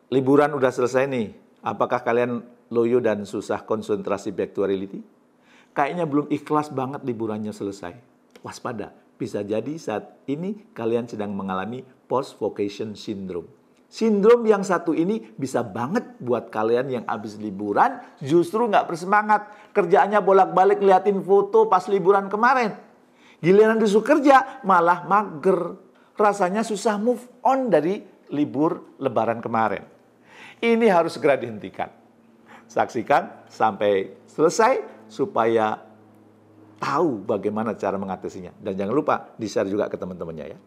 Liburan udah selesai nih. Apakah kalian loyo dan susah konsentrasi back to reality? Kayaknya belum ikhlas banget liburannya selesai. Waspada, bisa jadi saat ini kalian sedang mengalami post-vacation syndrome. Sindrom yang satu ini bisa banget buat kalian yang habis liburan justru nggak bersemangat. Kerjaannya bolak-balik liatin foto pas liburan kemarin. Giliran disuruh kerja malah mager. Rasanya susah move on dari libur lebaran kemarin. Ini harus segera dihentikan. Saksikan sampai selesai supaya tahu bagaimana cara mengatasinya. Dan jangan lupa di-share juga ke teman-temannya ya.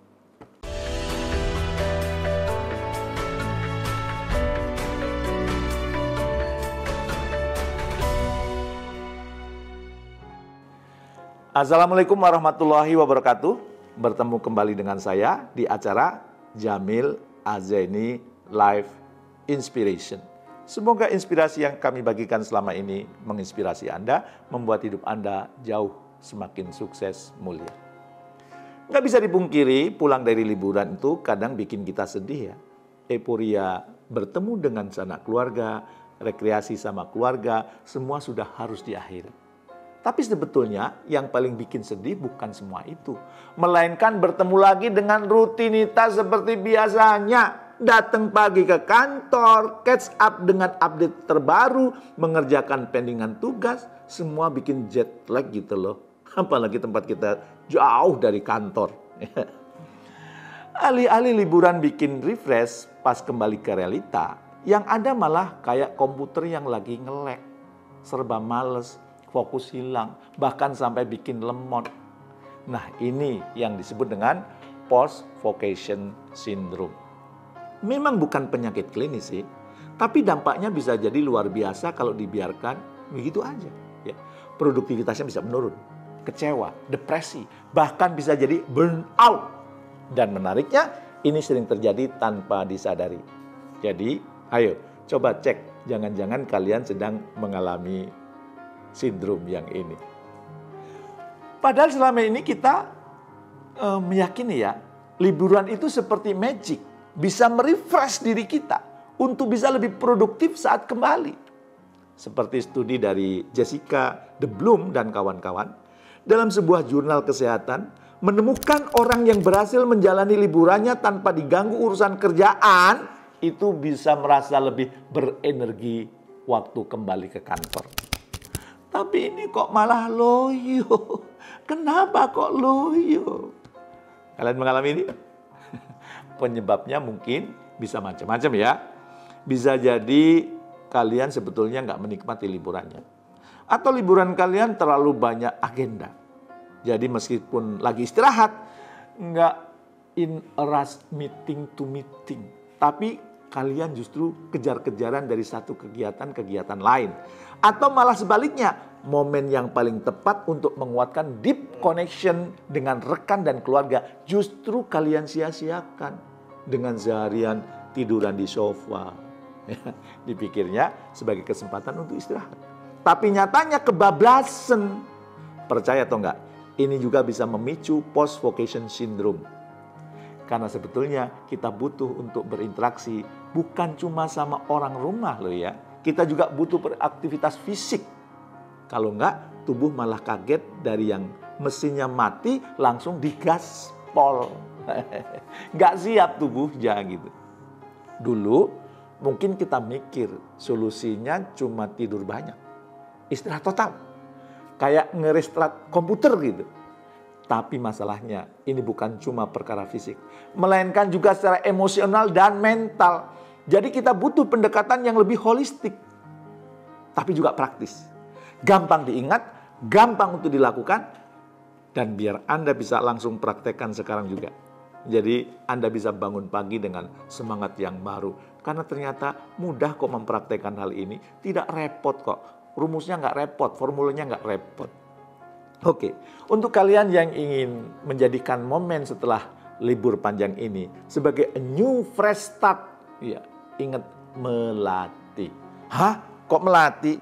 Assalamualaikum warahmatullahi wabarakatuh. Bertemu kembali dengan saya di acara Jamil Azeni Live Inspiration. Semoga inspirasi yang kami bagikan selama ini menginspirasi Anda, membuat hidup Anda jauh semakin sukses mulia. Nggak bisa dipungkiri, pulang dari liburan itu kadang bikin kita sedih ya. Euforia bertemu dengan sanak keluarga, rekreasi sama keluarga, semua sudah harus diakhiri. Tapi sebetulnya yang paling bikin sedih bukan semua itu. Melainkan bertemu lagi dengan rutinitas seperti biasanya. Datang pagi ke kantor, catch up dengan update terbaru, mengerjakan pendingan tugas. Semua bikin jet lag gitu loh. Apalagi tempat kita jauh dari kantor. Alih-alih liburan bikin refresh pas kembali ke realita. Yang ada malah kayak komputer yang lagi nge-lag. Serba males. Fokus hilang, bahkan sampai bikin lemot. Nah, ini yang disebut dengan post-vacation syndrome. Memang bukan penyakit klinis sih, tapi dampaknya bisa jadi luar biasa kalau dibiarkan begitu aja. Ya, produktivitasnya bisa menurun, kecewa, depresi, bahkan bisa jadi burnout. Dan menariknya, ini sering terjadi tanpa disadari. Jadi, ayo coba cek, jangan-jangan kalian sedang mengalami sindrom yang ini. Padahal selama ini kita meyakini ya, liburan itu seperti magic, bisa merefresh diri kita untuk bisa lebih produktif saat kembali. Seperti studi dari Jessica De Bloom dan kawan-kawan, dalam sebuah jurnal kesehatan, menemukan orang yang berhasil menjalani liburannya tanpa diganggu urusan kerjaan, itu bisa merasa lebih berenergi waktu kembali ke kantor. Tapi ini kok malah loyo. Kenapa kok loyo? Kalian mengalami ini? Penyebabnya mungkin bisa macam-macam ya. Bisa jadi kalian sebetulnya nggak menikmati liburannya. Atau liburan kalian terlalu banyak agenda. Jadi meskipun lagi istirahat, nggak in a rush meeting to meeting. Tapi kalian justru kejar-kejaran dari satu kegiatan-kegiatan lain. Atau malah sebaliknya, momen yang paling tepat untuk menguatkan deep connection dengan rekan dan keluarga justru kalian sia-siakan dengan seharian tiduran di sofa. Dipikirnya sebagai kesempatan untuk istirahat. Tapi nyatanya kebablasan. Percaya atau enggak, ini juga bisa memicu post-vacation syndrome. Karena sebetulnya kita butuh untuk berinteraksi bukan cuma sama orang rumah loh ya. Kita juga butuh beraktivitas fisik. Kalau enggak, tubuh malah kaget dari yang mesinnya mati langsung digaspol. Enggak siap tubuhnya gitu. Dulu mungkin kita mikir solusinya cuma tidur banyak. Istirahat total. Kayak nge-restart komputer gitu. Tapi masalahnya ini bukan cuma perkara fisik. Melainkan juga secara emosional dan mental. Jadi kita butuh pendekatan yang lebih holistik. Tapi juga praktis. Gampang diingat, gampang untuk dilakukan. Dan biar Anda bisa langsung praktekkan sekarang juga. Jadi Anda bisa bangun pagi dengan semangat yang baru. Karena ternyata mudah kok mempraktekkan hal ini. Tidak repot kok. Rumusnya nggak repot, formulanya nggak repot. Oke, untuk kalian yang ingin menjadikan momen setelah libur panjang ini sebagai a new fresh start, ya, ingat melatih. Hah? Kok melatih?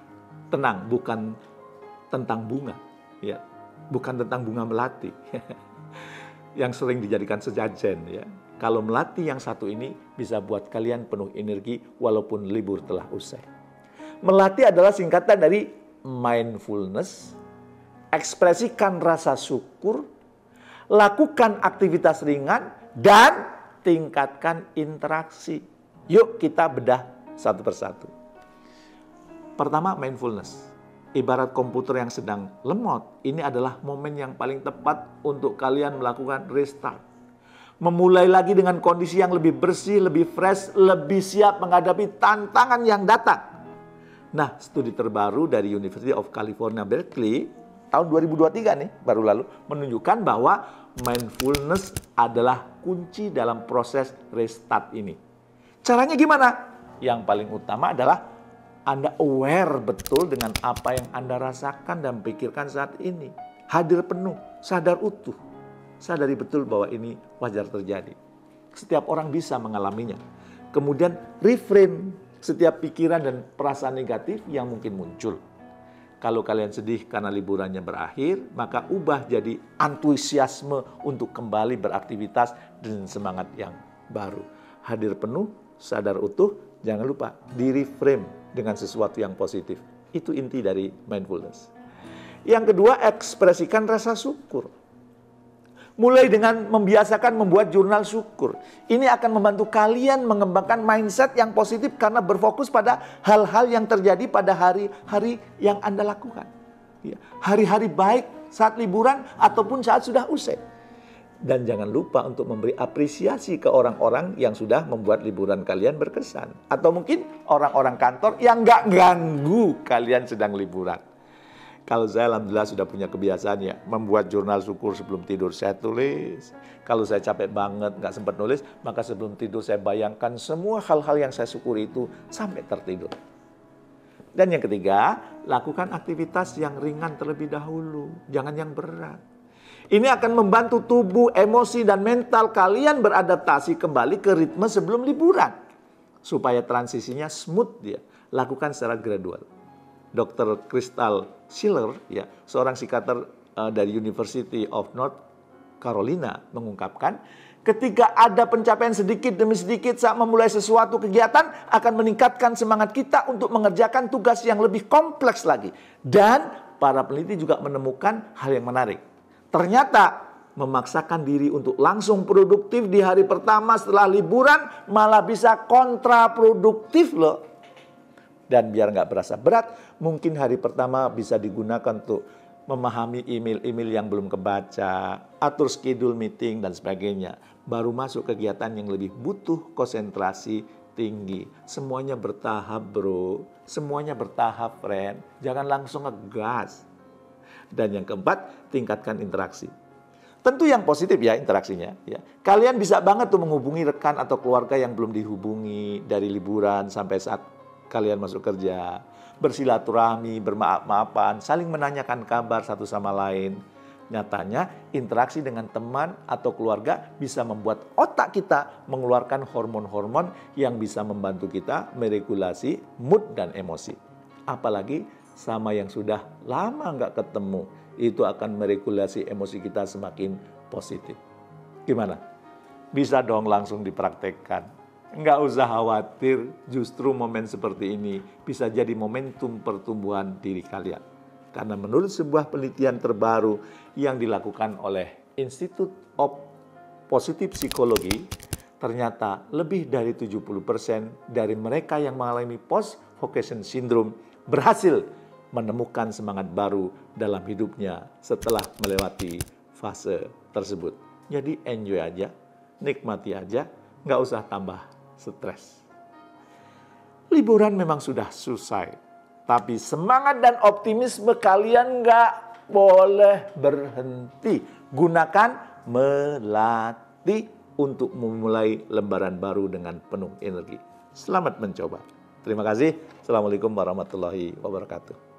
Tenang, bukan tentang bunga, ya, bukan tentang bunga melati, yang sering dijadikan sesajen, ya. Kalau melatih yang satu ini bisa buat kalian penuh energi walaupun libur telah usai. Melatih adalah singkatan dari mindfulness, ekspresikan rasa syukur, lakukan aktivitas ringan, dan tingkatkan interaksi. Yuk kita bedah satu persatu. Pertama, mindfulness. Ibarat komputer yang sedang lemot, ini adalah momen yang paling tepat untuk kalian melakukan restart. Memulai lagi dengan kondisi yang lebih bersih, lebih fresh, lebih siap menghadapi tantangan yang datang. Nah, studi terbaru dari University of California, Berkeley, tahun 2023 nih, baru lalu, menunjukkan bahwa mindfulness adalah kunci dalam proses restart ini. Caranya gimana? Yang paling utama adalah Anda aware betul dengan apa yang Anda rasakan dan pikirkan saat ini. Hadir penuh, sadar utuh. Sadari betul bahwa ini wajar terjadi. Setiap orang bisa mengalaminya. Kemudian reframe setiap pikiran dan perasaan negatif yang mungkin muncul. Kalau kalian sedih karena liburannya berakhir, maka ubah jadi antusiasme untuk kembali beraktivitas dan semangat yang baru. Hadir penuh, sadar utuh, jangan lupa di-reframe dengan sesuatu yang positif. Itu inti dari mindfulness. Yang kedua, ekspresikan rasa syukur. Mulai dengan membiasakan membuat jurnal syukur. Ini akan membantu kalian mengembangkan mindset yang positif karena berfokus pada hal-hal yang terjadi pada hari-hari yang Anda lakukan. Hari-hari baik saat liburan ataupun saat sudah usai. Dan jangan lupa untuk memberi apresiasi ke orang-orang yang sudah membuat liburan kalian berkesan. Atau mungkin orang-orang kantor yang nggak ganggu kalian sedang liburan. Kalau saya alhamdulillah sudah punya kebiasaan ya, membuat jurnal syukur sebelum tidur saya tulis. Kalau saya capek banget, nggak sempat nulis, maka sebelum tidur saya bayangkan semua hal-hal yang saya syukuri itu sampai tertidur. Dan yang ketiga, lakukan aktivitas yang ringan terlebih dahulu, jangan yang berat. Ini akan membantu tubuh, emosi, dan mental kalian beradaptasi kembali ke ritme sebelum liburan. Supaya transisinya smooth dia, lakukan secara gradual. Dr. Crystal Schiller, ya, seorang psikiater dari University of North Carolina mengungkapkan, ketika ada pencapaian sedikit demi sedikit saat memulai sesuatu kegiatan akan meningkatkan semangat kita untuk mengerjakan tugas yang lebih kompleks lagi. Dan para peneliti juga menemukan hal yang menarik. Ternyata memaksakan diri untuk langsung produktif di hari pertama setelah liburan malah bisa kontraproduktif loh. Dan biar nggak berasa berat, mungkin hari pertama bisa digunakan untuk memahami email-email yang belum kebaca, atur schedule meeting, dan sebagainya. Baru masuk kegiatan yang lebih butuh konsentrasi tinggi. Semuanya bertahap bro, semuanya bertahap friend. Jangan langsung ngegas. Dan yang keempat, tingkatkan interaksi. Tentu yang positif ya interaksinya. Ya. Kalian bisa banget tuh menghubungi rekan atau keluarga yang belum dihubungi dari liburan sampai saat kalian masuk kerja, bersilaturahmi, bermaaf-maafan, saling menanyakan kabar satu sama lain. Nyatanya, interaksi dengan teman atau keluarga bisa membuat otak kita mengeluarkan hormon-hormon yang bisa membantu kita meregulasi mood dan emosi. Apalagi sama yang sudah lama nggak ketemu, itu akan meregulasi emosi kita semakin positif. Gimana? Bisa dong langsung dipraktekkan. Nggak usah khawatir, justru momen seperti ini bisa jadi momentum pertumbuhan diri kalian. Karena menurut sebuah penelitian terbaru yang dilakukan oleh Institute of Positive Psychology, ternyata lebih dari 70% dari mereka yang mengalami post-vacation syndrome berhasil menemukan semangat baru dalam hidupnya setelah melewati fase tersebut. Jadi enjoy aja, nikmati aja, nggak usah tambah stres. Liburan memang sudah selesai, tapi semangat dan optimisme kalian nggak boleh berhenti. Gunakan melatih untuk memulai lembaran baru dengan penuh energi. Selamat mencoba. Terima kasih. Assalamualaikum warahmatullahi wabarakatuh.